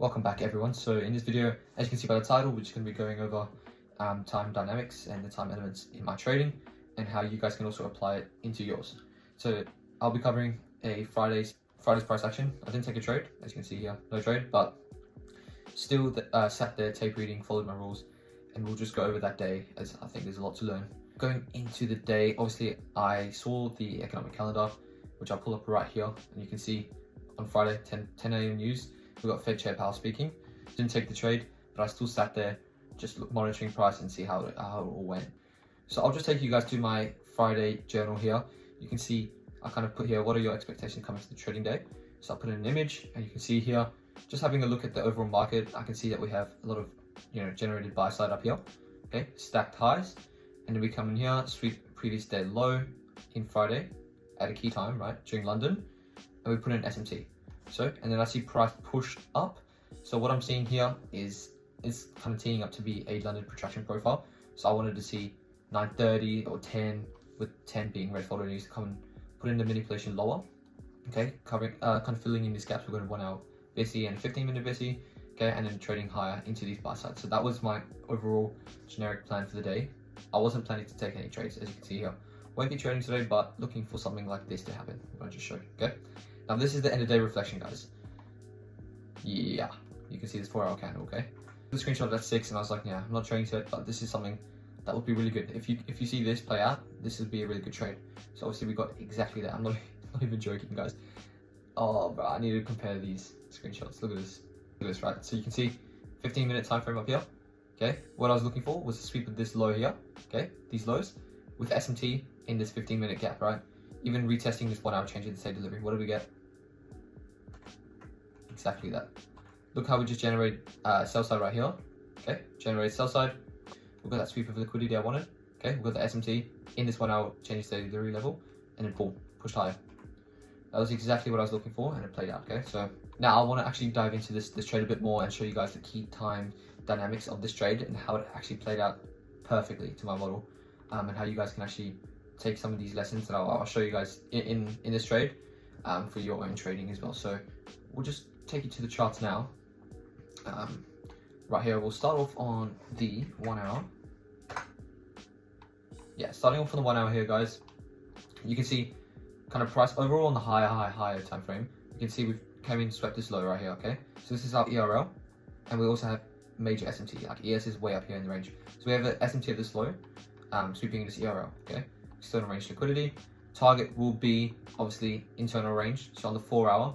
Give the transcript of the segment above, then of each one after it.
Welcome back everyone. So in this video, as you can see by the title, we're just going to be going over time dynamics and the time elements in my trading and how you guys can also apply it into yours. So I'll be covering a Friday's price action. I didn't take a trade, as you can see here, no trade, but still sat there, tape reading, followed my rules, and we'll just go over that day as I think there's a lot to learn. Going into the day, obviously I saw the economic calendar, which I'll pull up right here, and you can see on Friday 10 a.m. news, we got Fed Chair Powell speaking. Didn't take the trade, but I still sat there just monitoring price and see how it all went. So I'll just take you guys to my Friday journal here. You can see I kind of put here, what are your expectations coming to the trading day? So I'll put in an image, and you can see here, just having a look at the overall market, I can see that we have a lot of generated buy side up here, okay, stacked highs, and then we come in here, sweep previous day low in Friday at a key time, right, during London, and we put in SMT. So, and then I see price pushed up. So what I'm seeing here is it's kind of teeing up to be a London protraction profile. So I wanted to see 930 or 10, with 10 being red follow news, to come and put in the manipulation lower, okay, covering, kind of filling in these gaps. We're going to 1 hour BSE and 15-minute BSE, okay, and then trading higher into these buy sides. So that was my overall generic plan for the day. I wasn't planning to take any trades, as you can see here. Won't be trading today, but looking for something like this to happen. I'm going to just show you, okay? Now this is the end of day reflection, guys. Yeah, you can see this 4-hour candle, okay? The screenshot at 6, and I was like, yeah, I'm not trading to it, but this is something that would be really good. If you see this play out, this would be a really good trade. So obviously we got exactly that. I'm not even joking, guys. Oh, bro, I need to compare these screenshots. Look at this. Look at this, right? So you can see 15-minute time frame up here. Okay, what I was looking for was a sweep of this low here. Okay, these lows with SMT in this 15-minute gap, right? Even retesting this 1 hour change in the same delivery. What do we get? Exactly that. Look how we just generate sell side right here. Okay, generate sell side. We've got that sweep of liquidity I wanted. Okay, we've got the SMT in this 1 hour change state delivery level, and then boom, pushed higher. That was exactly what I was looking for, and it played out. Okay, so now I want to actually dive into this trade a bit more and show you guys the key time dynamics of this trade and how it actually played out perfectly to my model, and how you guys can actually take some of these lessons that I'll show you guys in this trade for your own trading as well. So we'll just take you to the charts now. Right here, we'll start off on the 1 hour. Yeah, starting off on the 1 hour here, guys. You can see kind of price overall on the higher time frame. You can see we've came in and swept this low right here, okay? So this is our ERL, and we also have major SMT, like ES is way up here in the range. So we have an SMT at this low, sweeping this ERL, okay? External range liquidity. Target will be obviously internal range. So on the 4 hour,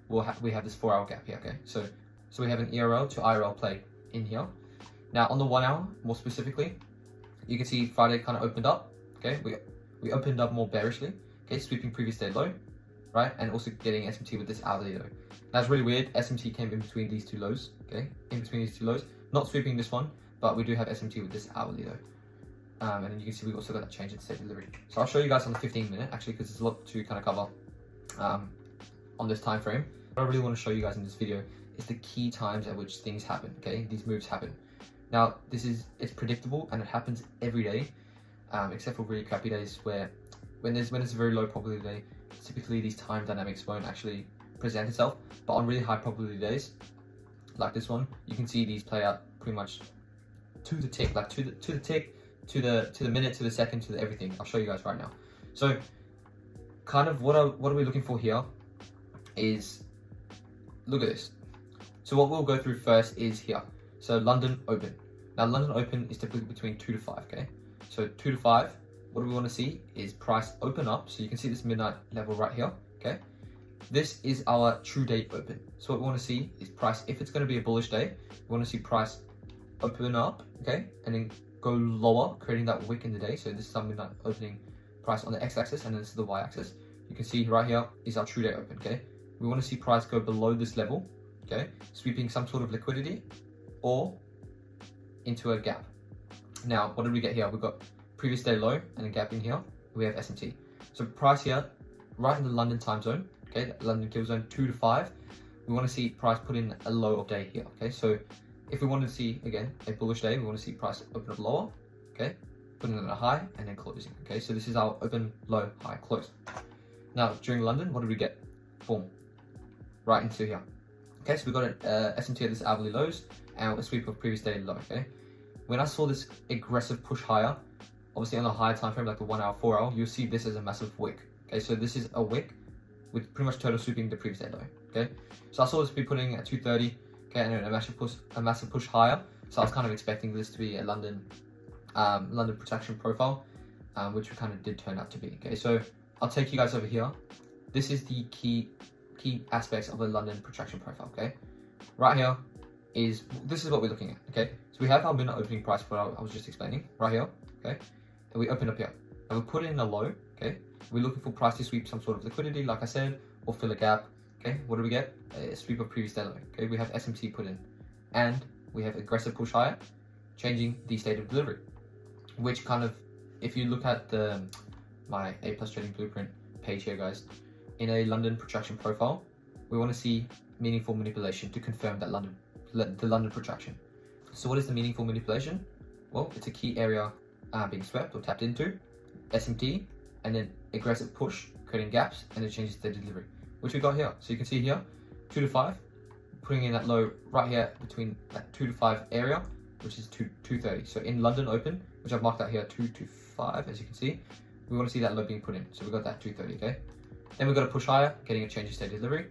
we have this 4 hour gap here, okay? So we have an ERL to IRL play in here. Now on the 1 hour, more specifically, you can see Friday kind of opened up, okay? We opened up more bearishly, okay? Sweeping previous day low, right? And also getting SMT with this hourly low. That's really weird. SMT came in between these two lows, okay? In between these two lows. Not sweeping this one, but we do have SMT with this hourly low. And then you can see we've also got that change in state delivery. So I'll show you guys on the 15-minute, actually, because there's a lot to kind of cover on this time frame. What I really want to show you guys in this video is the key times at which things happen, okay? These moves happen. Now, it's predictable, and it happens every day, except for really crappy days where when it's a very low probability day, typically these time dynamics won't actually present itself. But on really high probability days, like this one, you can see these play out pretty much to the tick, like to the tick, to the minute, to the second, to the everything. I'll show you guys right now. So kind of what are we looking for here is, look at this. So what we'll go through first is here. So London open. Now London open is typically between 2 to 5, okay? So 2 to 5, what do we want to see is price open up. So you can see this midnight level right here, okay? This is our true day open. So what we want to see is price, if it's going to be a bullish day, we want to see price open up, okay? And then go lower, creating that wick in the day. So this is our midnight opening price on the x-axis, and then this is the y-axis. You can see right here is our true day open, okay? We want to see price go below this level, okay? Sweeping some sort of liquidity or into a gap. Now, what did we get here? We've got previous day low and a gap in here. We have SMT. So price here, right in the London time zone, okay? London kill zone 2 to 5. We want to see price put in a low of day here, okay? So if we wanted to see, again, a bullish day, we want to see price open up lower, okay? Putting it in a high and then closing, okay? So this is our open, low, high, close. Now, during London, what did we get? Boom. Right into here. Okay, so we got an SMT at this hourly lows and a sweep of previous daily low. Okay, when I saw this aggressive push higher, obviously on a higher time frame like the 1 hour, 4 hour, you'll see this as a massive wick. Okay, so this is a wick with pretty much total sweeping the previous day low. Okay, so I saw this be putting at 230. Okay, and a massive push higher. So I was kind of expecting this to be a London protraction profile, which it kind of did turn out to be. Okay, so I'll take you guys over here. This is the key aspects of a London protraction profile. Okay, right here this is what we're looking at. Okay, so we have our minute opening price, what I was just explaining right here. Okay, and we open up here and we put in a low. Okay, we're looking for price to sweep some sort of liquidity, like I said, or fill a gap. Okay, what do we get? A sweep of previous day low. Okay, we have SMT put in, and we have aggressive push higher, changing the state of delivery, which kind of, if you look at my A+ trading blueprint page here, guys, in a London protraction profile, we want to see meaningful manipulation to confirm that the London protraction. So what is the meaningful manipulation? Well, it's a key area being swept or tapped into, SMT, and then aggressive push, creating gaps, and it changes the delivery, which we got here. So you can see here, 2 to 5, putting in that low right here between that 2 to 5 area, which is 230. So in London open, which I've marked out here, 2 to 5, as you can see, we want to see that low being put in. So we got that 230, okay? Then we've got a push higher, getting a change in state delivery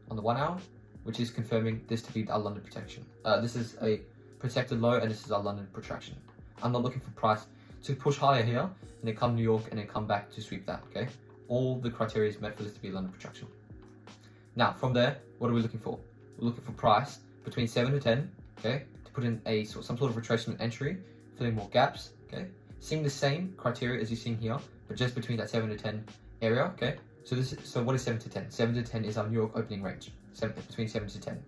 on the 1 hour, which is confirming this to be our London protection. This is a protected low, and this is our London protraction. I'm not looking for price to push higher here, and then come New York, and then come back to sweep that, okay? All the criteria is meant for this to be London protraction. Now, from there, what are we looking for? We're looking for price between 7 to 10, okay, to put in some sort of retracement entry, filling more gaps, okay, seeing the same criteria as you're seeing here, but just between that 7 to 10 area, okay. So what is 7 to 10? 7 to 10 is our New York opening range, between 7 to 10,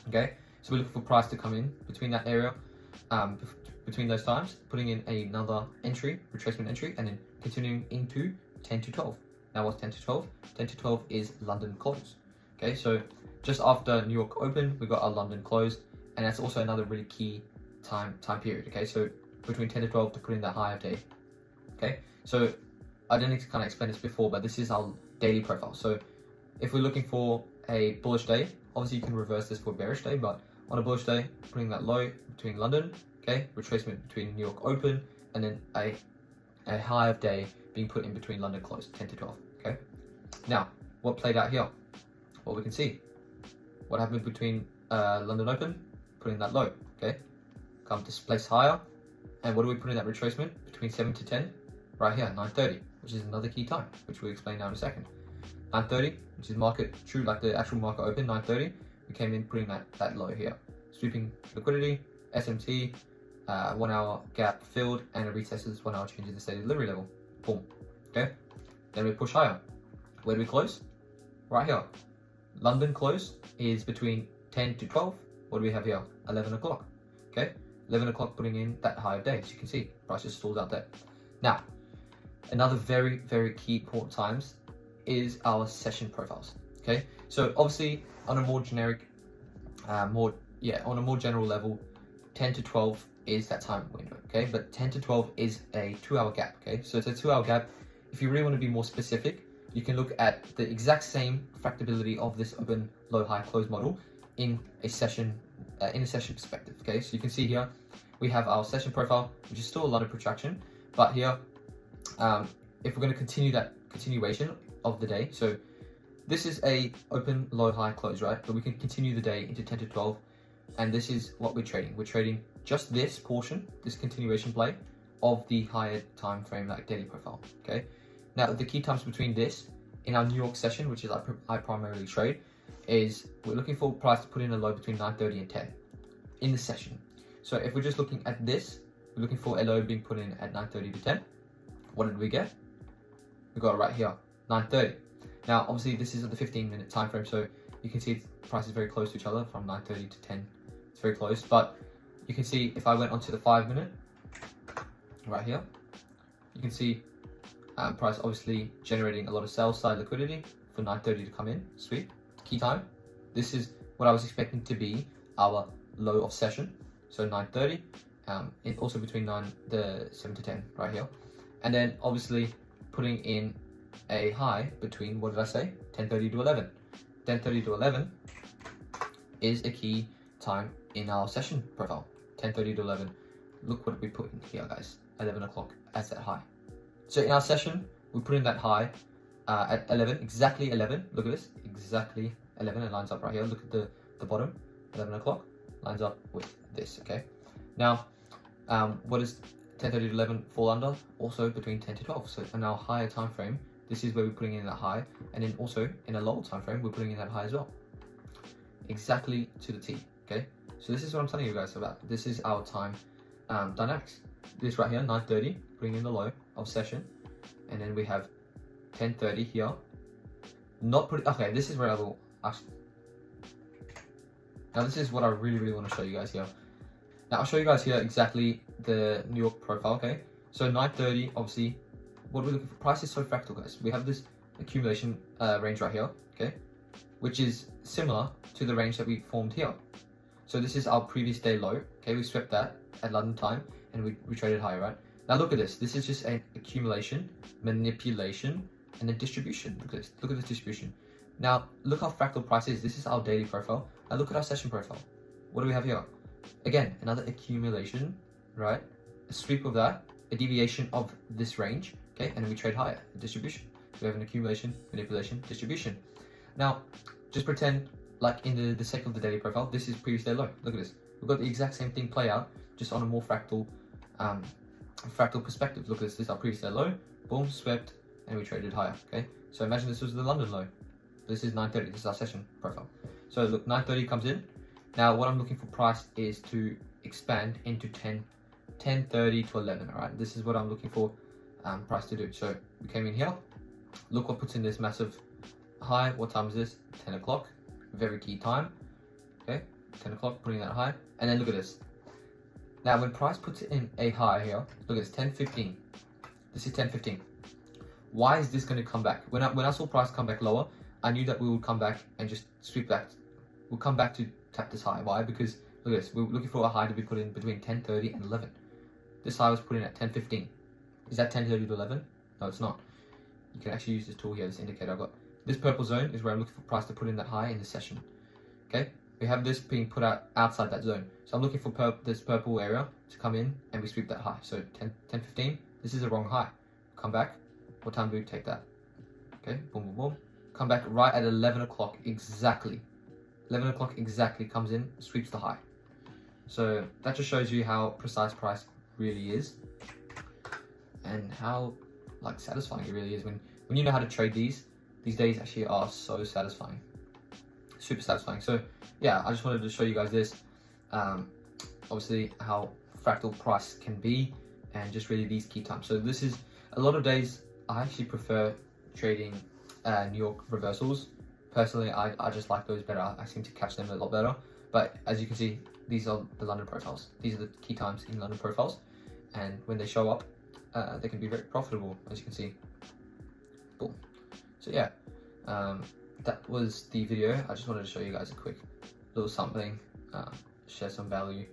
okay. So we're looking for price to come in between that area, between those times, putting in another entry, retracement entry, and then continuing into 10 to 12. Now what's 10 to 12? 10 to 12 is London close. Okay, so just after New York open, we got our London close, and that's also another really key time period. Okay, so between 10 to 12 to put in that higher day. Okay, so I didn't kind of explain this before, but this is our daily profile. So if we're looking for a bullish day, obviously you can reverse this for a bearish day, but on a bullish day, putting that low between London, okay, retracement between New York open, and then a high of day being put in between London close, 10 to 12. Okay, now what played out here? Well, we can see what happened between London open, putting that low. Okay, come displace higher, and what do we put in that retracement between 7 to 10? Right here, 9:30, which is another key time, which we'll explain now in a second. 9:30, which is market true, like the actual market open. 9:30, we came in putting that low here, sweeping liquidity, SMT, 1 hour gap filled, and a retest of this 1 hour change in the state of delivery level. Boom. Okay, then we push higher. Where do we close? Right here. London close is between 10 to 12. What do we have here? 11 o'clock. Okay, 11 o'clock putting in that high of day. As you can see, price just stalls out there. Now, another very, very key important times is our session profiles. Okay, so obviously on a more generic, on a more general level, 10 to 12 is that time window. Okay, but 10 to 12 is a 2 hour gap. Okay, so it's a 2 hour gap. If you really want to be more specific, you can look at the exact same fractability of this open, low, high, close model in a session perspective. Okay, so you can see here we have our session profile, which is still a lot of protraction, but here, if we're going to continue that continuation of the day, so this is a open, low, high, close, right? But we can continue the day into 10 to 12, and this is what we're trading. We're trading just this portion, this continuation play of the higher time frame, like daily profile. Okay. Now, the key times between this in our New York session, which is I primarily trade, is we're looking for price to put in a low between 9:30 and 10 in the session. So if we're just looking at this, we're looking for a low being put in at 9:30 to 10. What did we get? We got it right here, 9:30. Now, obviously, this is at the 15-minute time frame, so you can see the price is very close to each other from 9:30 to 10. It's very close, but you can see if I went onto the 5-minute, right here, you can see price obviously generating a lot of sell side liquidity for 9:30 to come in, sweep, key time. This is what I was expecting to be our low of session, so 9:30, and also between 7 to 10 right here, and then obviously putting in a high between, what did I say, 10:30 to 11. 10:30 to 11 is a key time in our session profile, 10:30 to 11. Look what we put in here, guys, 11 o'clock as that high. So in our session, we put in that high at 11, exactly 11. Look at this, exactly 11. It lines up right here. Look at the bottom, 11 o'clock, lines up with this, okay? Now, what does 10:30 to 11 fall under? Also between 10 to 12. So in our higher time frame, this is where we're putting in that high. And then also in a lower time frame, we're putting in that high as well. Exactly to the T, okay? So this is what I'm telling you guys about. This is our time dynamics. This right here, 9:30, bring in the low of session, and then we have 10:30 here. Not put okay. This is where I will actually. Now this is what I really want to show you guys here. Now I'll show you guys here exactly the New York profile. Okay, so 9:30. Obviously, what we're looking for. Price is so fractal, guys. We have this accumulation range right here. Okay, which is similar to the range that we formed here. So this is our previous day low. Okay, we swept that at London time, and we traded higher, right? Now look at this. This is just an accumulation, manipulation, and a distribution. Look at this. Look at this distribution. Now look how fractal price is. This is our daily profile. Now look at our session profile. What do we have here? Again, another accumulation, right? A sweep of that, a deviation of this range, okay? And then we trade higher, a distribution. So we have an accumulation, manipulation, distribution. Now, just pretend like in the sake of the daily profile, this is previous day low. Look at this. We've got the exact same thing play out, just on a more fractal perspective. Look at this. This is our previous day low. Boom, swept, and we traded higher. Okay. So imagine this was the London low. This is 9:30. This is our session profile. So look, 9:30 comes in. Now what I'm looking for price is to expand into 10:30 to 11. All right. This is what I'm looking for price to do. So we came in here. Look what puts in this massive high. What time is this? 10 o'clock. Very key time. Okay. 10 o'clock, putting that high. And then look at this. Now when price puts in a high here, look at this, 10:15. This is 10:15. Why is this going to come back? When I saw price come back lower, I knew that we would come back and just sweep back. We'll come back to tap this high. Why? Because look at this. We're looking for a high to be put in between 10:30 and 11. This high was put in at 10:15. Is that 10:30 to 11? No, it's not. You can actually use this tool here, this indicator I've got. This purple zone is where I'm looking for price to put in that high in the session. Okay? We have this being put out outside that zone. So I'm looking for this purple area to come in and we sweep that high. So 10:15, this is the wrong high. Come back. What time do we take that? Okay, boom, boom, boom. Come back right at 11 o'clock exactly. 11 o'clock exactly comes in, sweeps the high. So that just shows you how precise price really is and how like satisfying it really is. When you know how to trade these days actually are so satisfying. Super satisfying. So yeah, I just wanted to show you guys this. Obviously how fractal price can be and just really these key times. So this is a lot of days I actually prefer trading New York reversals. Personally, I just like those better. I seem to catch them a lot better. But as you can see, these are the London profiles. These are the key times in London profiles. And when they show up, they can be very profitable, as you can see. Boom. So yeah, that was the video. I just wanted to show you guys a quick little something, share some value.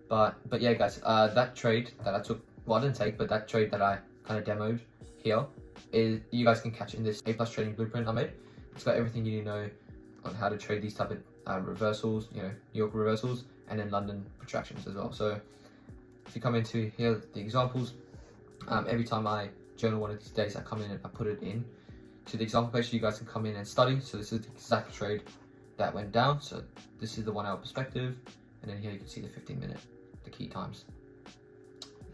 But yeah, guys, that trade that I took, well, I didn't take, but that trade that I kind of demoed here, is you guys can catch in this A+ trading blueprint I made. It's got everything you need to know on how to trade these type of reversals, you know, New York reversals, and then London protractions as well. So if you come into here, the examples, every time I journal one of these days, I come in and I put it in to the example page so you guys can come in and study. So this is the exact trade that went down. So this is the 1 hour perspective, and then here you can see the 15-minute, the key times.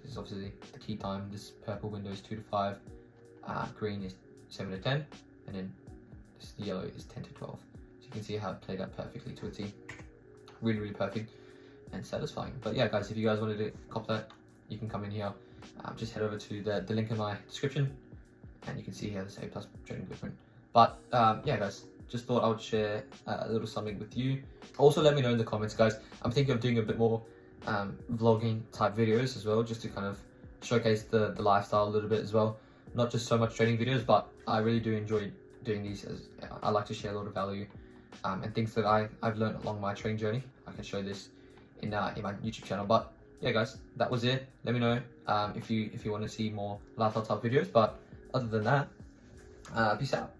This is obviously the key time. This purple window is 2 to 5, green is 7 to 10, and then this yellow is 10 to 12. So you can see how it played out perfectly to a T. Really, really perfect and satisfying. But yeah, guys, if you guys wanted to cop that, you can come in here. Just head over to the link in my description, and you can see here this A+ trading blueprint. But yeah, guys, just thought I would share a little something with you. Also, let me know in the comments, guys. I'm thinking of doing a bit more vlogging type videos as well, just to kind of showcase the lifestyle a little bit as well. Not just so much trading videos, but I really do enjoy doing these, as I like to share a lot of value and things that I've learned along my trading journey. I can show this in my YouTube channel. But yeah, guys, that was it. Let me know if you want to see more lifestyle type videos. But other than that, peace out.